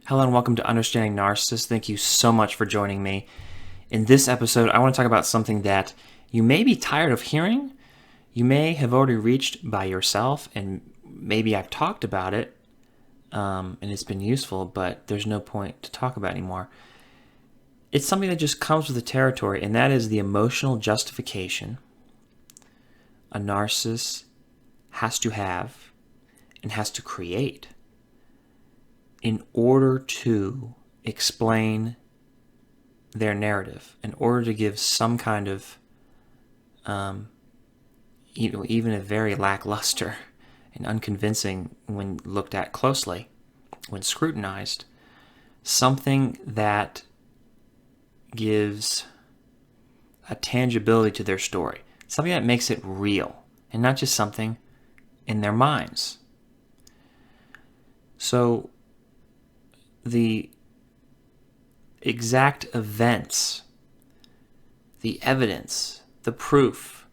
Hello and welcome to Understanding Narcissists. Thank you so much for joining me. In this episode, I want to talk about something that you may be tired of hearing. You may have already reached by yourself, and maybe I've talked about it, and it's been useful, but there's no point to talk about anymore. It's something that just comes with the territory, and that is the emotional justification a narcissist has to have and has to create in order to explain their narrative, in order to give some kind of, even a very lackluster and unconvincing when looked at closely, when scrutinized, something that gives a tangibility to their story, something that makes it real, and not just something in their minds. So, the exact events, the evidence, the proof,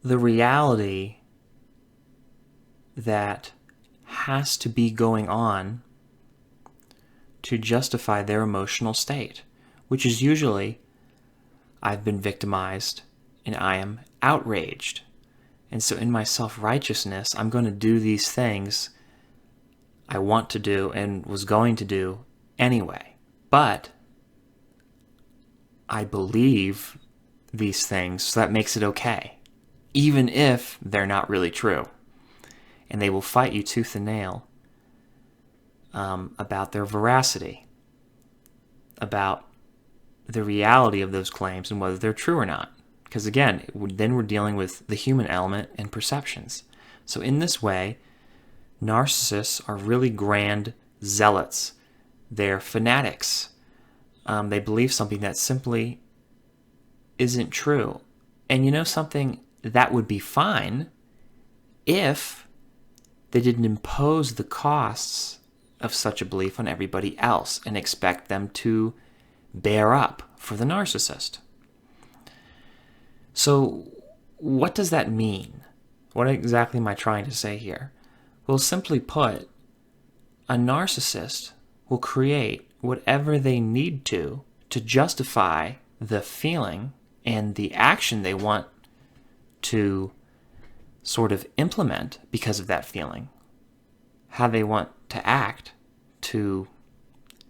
the reality that has to be going on to justify their emotional state, which is usually, I've been victimized and I am outraged. And so in my self-righteousness, I'm going to do these things I want to do and was going to do anyway. But I believe these things, so that makes it okay, even if they're not really true. And they will fight you tooth and nail about their veracity, about the reality of those claims and whether they're true or not. Because again, then we're dealing with the human element and perceptions. So in this way, narcissists are really grand zealots. They're fanatics. They believe something that simply isn't true. And you know something? That would be fine if they didn't impose the costs of such a belief on everybody else and expect them to bear up for the narcissist. So what does that mean? What exactly am I trying to say here? Well, simply put, a narcissist will create whatever they need to justify the feeling and the action they want to sort of implement because of that feeling. How they want to act to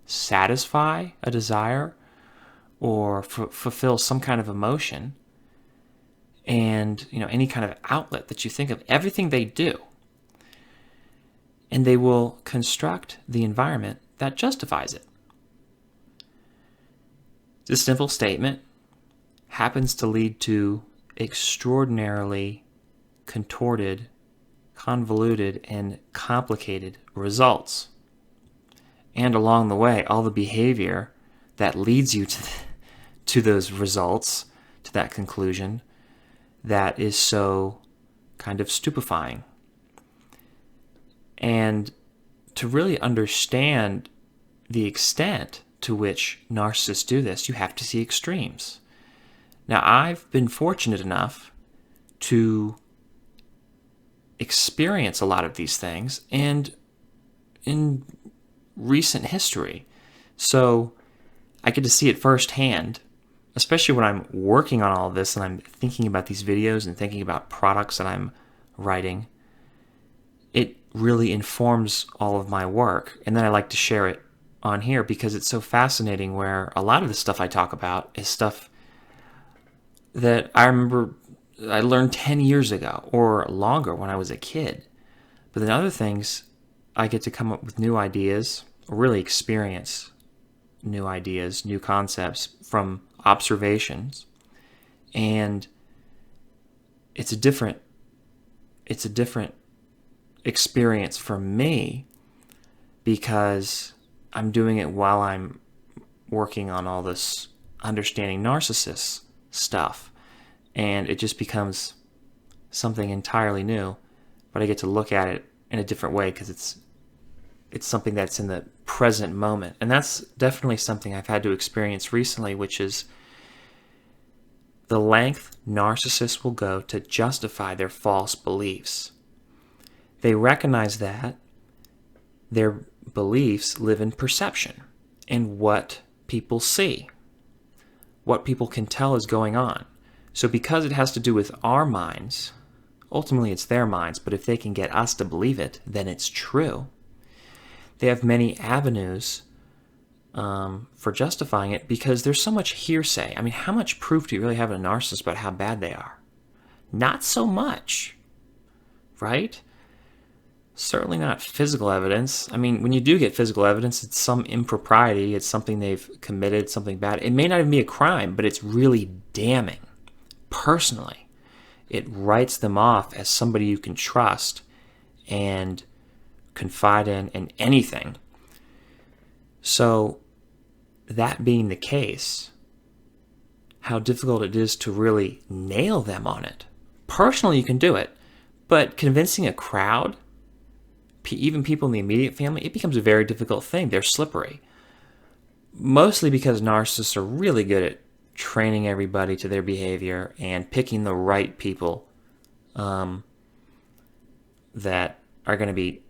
satisfy a desire or fulfill some kind of emotion, and any kind of outlet that you think of, everything they do. And they will construct the environment that justifies it. This simple statement happens to lead to extraordinarily contorted, convoluted, and complicated results. And along the way, all the behavior that leads you to those results, to that conclusion, that is so kind of stupefying. And to really understand the extent to which narcissists do this, you have to see extremes. Now, I've been fortunate enough to experience a lot of these things and in recent history. So I get to see it firsthand, especially when I'm working on all of this and I'm thinking about these videos and thinking about products that I'm writing. It really informs all of my work, and then I like to share it on here because it's so fascinating, where a lot of the stuff I talk about is stuff that I remember I learned 10 years ago or longer when I was a kid. But then other things, I get to come up with new ideas, or really experience new ideas, new concepts from observations, and it's a different experience for me because I'm doing it while I'm working on all this understanding narcissists stuff, and it just becomes something entirely new, but I get to look at it in a different way because it's something that's in the present moment. And that's definitely something I've had to experience recently, which is the length narcissists will go to justify their false beliefs. They recognize that they're beliefs live in perception and what people see, what people can tell is going on. So because it has to do with our minds, ultimately it's their minds, but if they can get us to believe it, then it's true. They have many avenues for justifying it because there's so much hearsay. I mean, how much proof do you really have in a narcissist about how bad they are? Not so much, right? Certainly not physical evidence. I mean, when you do get physical evidence, it's some impropriety, it's something they've committed, something bad. It may not even be a crime, but it's really damning. Personally, it writes them off as somebody you can trust and confide in anything. So, that being the case, how difficult it is to really nail them on it. Personally, you can do it, but convincing a crowd, even people in the immediate family, it becomes a very difficult thing. They're slippery. Mostly because narcissists are really good at training everybody to their behavior and picking the right people that are going to be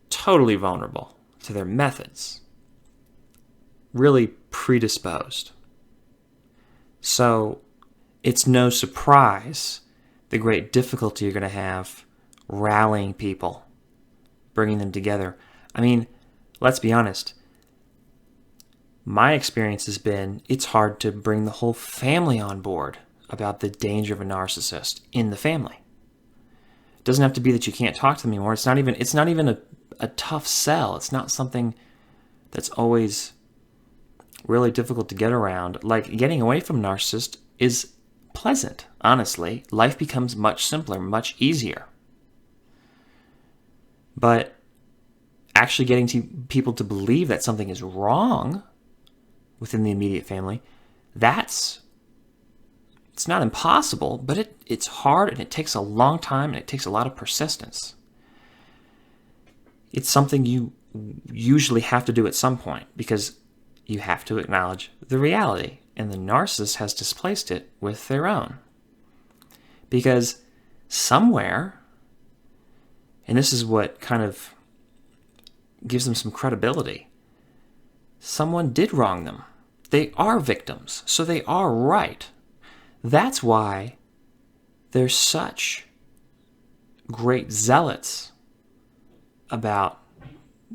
totally vulnerable to their methods. Really predisposed. So it's no surprise the great difficulty you're going to have rallying people, bringing them together. I mean, let's be honest. My experience has been it's hard to bring the whole family on board about the danger of a narcissist in the family. It doesn't have to be that you can't talk to them anymore. It's not even a tough sell. It's not something that's always really difficult to get around. Like, getting away from a narcissist is pleasant, honestly. Life becomes much simpler, much easier. But actually getting people to believe that something is wrong within the immediate family, it's not impossible, but it's hard and it takes a long time and it takes a lot of persistence. It's something you usually have to do at some point because you have to acknowledge the reality, and the narcissist has displaced it with their own. Because somewhere, and this is what kind of gives them some credibility, someone did wrong them. They are victims, so they are right. That's why they're such great zealots about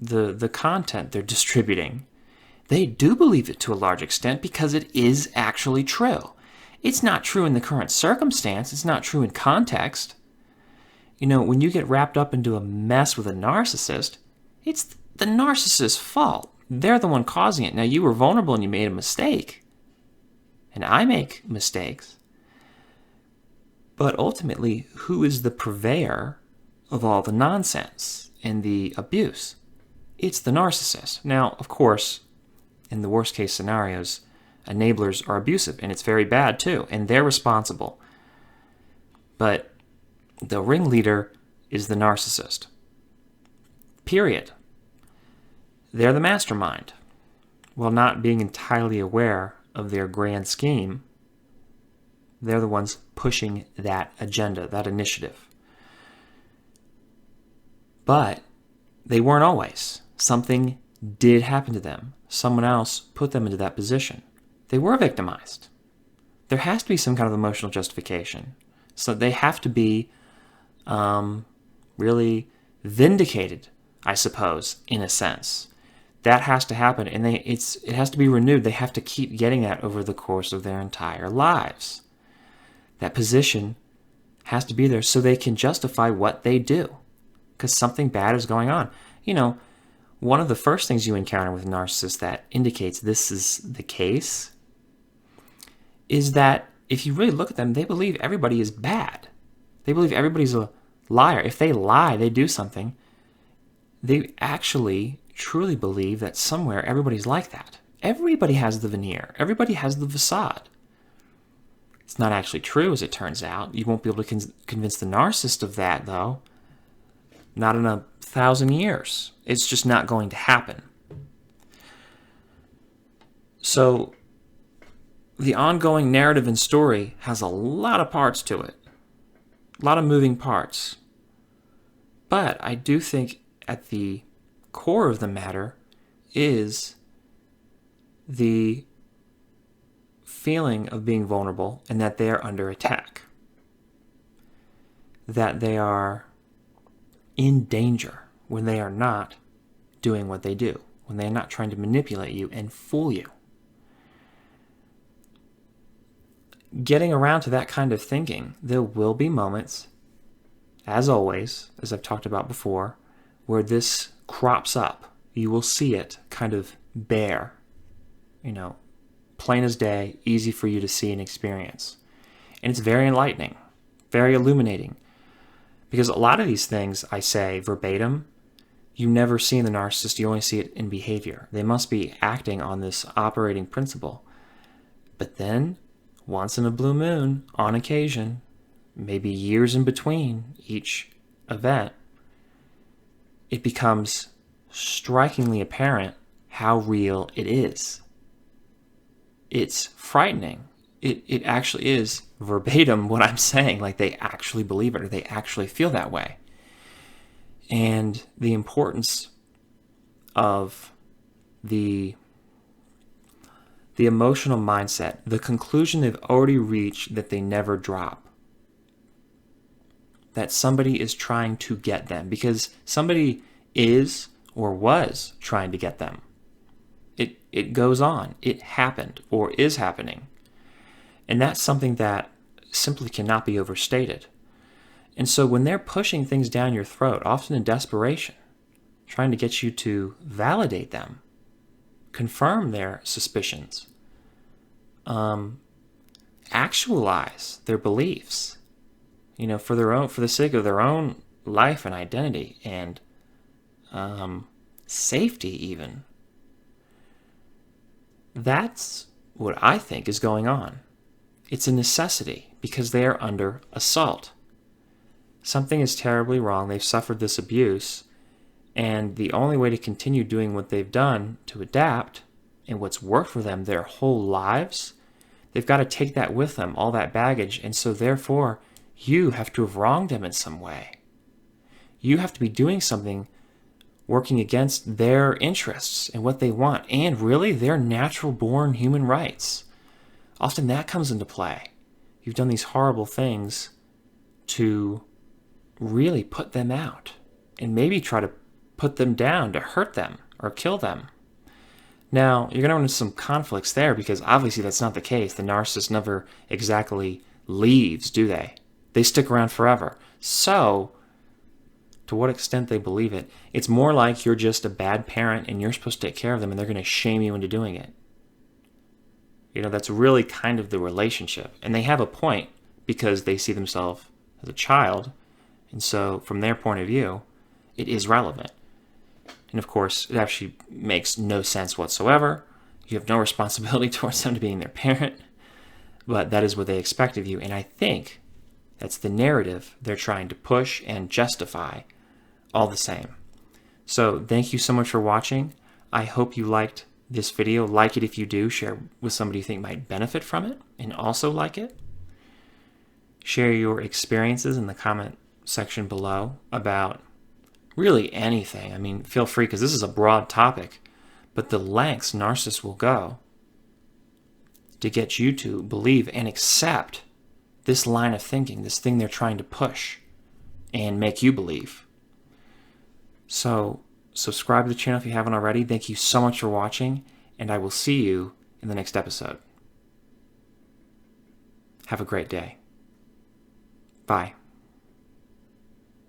the content they're distributing. They do believe it to a large extent because it is actually true. It's not true in the current circumstance. It's not true in context. You know, when you get wrapped up into a mess with a narcissist, it's the narcissist's fault. They're the one causing it. Now, you were vulnerable and you made a mistake. And I make mistakes. But ultimately, who is the purveyor of all the nonsense and the abuse? It's the narcissist. Now, of course, in the worst case scenarios, enablers are abusive, and it's very bad too, and they're responsible. But the ringleader is the narcissist. Period. They're the mastermind. While not being entirely aware of their grand scheme, they're the ones pushing that agenda, that initiative. But they weren't always. Something did happen to them. Someone else put them into that position. They were victimized. There has to be some kind of emotional justification. So they have to be really vindicated, I suppose, in a sense. That has to happen, and it has to be renewed. They have to keep getting that over the course of their entire lives. That position has to be there so they can justify what they do, because something bad is going on. You know, one of the first things you encounter with narcissists that indicates this is the case is that if you really look at them, they believe everybody is bad. They believe everybody's a liar. If they lie, they do something, they actually truly believe that somewhere everybody's like that. Everybody has the veneer. Everybody has the facade. It's not actually true, as it turns out. You won't be able to convince the narcissist of that, though. Not in 1,000 years. It's just not going to happen. So, the ongoing narrative and story has a lot of parts to it. A lot of moving parts. But I do think at the core of the matter is the feeling of being vulnerable and that they are under attack, that they are in danger when they are not doing what they do, when they are not trying to manipulate you and fool you. Getting around to that kind of thinking, there will be moments, as always, as I've talked about before, where this crops up. You will see it kind of bare, plain as day, easy for you to see and experience. And it's very enlightening, very illuminating. Because a lot of these things I say verbatim, you never see in the narcissist, you only see it in behavior. They must be acting on this operating principle. But then, once in a blue moon, on occasion, maybe years in between each event, it becomes strikingly apparent how real it is. It's frightening. It actually is verbatim what I'm saying, like they actually believe it or they actually feel that way. And the importance of the emotional mindset, the conclusion they've already reached that they never drop. That somebody is trying to get them, because somebody is or was trying to get them. It goes on. It happened or is happening. And that's something that simply cannot be overstated. And so when they're pushing things down your throat, often in desperation, trying to get you to validate them, confirm their suspicions, actualize their beliefs, for the sake of their own life and identity and safety even. That's what I think is going on. It's a necessity because they are under assault. Something is terribly wrong. They've suffered this abuse, and the only way to continue doing what they've done, to adapt, and what's worked for them their whole lives, they've got to take that with them, all that baggage, and so therefore, you have to have wronged them in some way. You have to be doing something working against their interests and what they want, and really their natural-born human rights. Often that comes into play. You've done these horrible things to really put them out and maybe try to put them down, to hurt them or kill them. Now, you're going to run into some conflicts there because obviously that's not the case. The narcissist never exactly leaves, do they? They stick around forever. So, to what extent they believe it, it's more like you're just a bad parent and you're supposed to take care of them and they're going to shame you into doing it. That's really kind of the relationship. And they have a point because they see themselves as a child. And so, from their point of view, it is relevant. And of course, it actually makes no sense whatsoever. You have no responsibility towards them to being their parent. But that is what they expect of you. And I think that's the narrative they're trying to push and justify all the same. So thank you so much for watching. I hope you liked this video. Like it if you do. Share with somebody you think might benefit from it and also like it. Share your experiences in the comment section below about really anything. I mean, feel free because this is a broad topic, but the lengths narcissists will go to get you to believe and accept this line of thinking, this thing they're trying to push and make you believe. So subscribe to the channel if you haven't already. Thank you so much for watching, and I will see you in the next episode. Have a great day. Bye.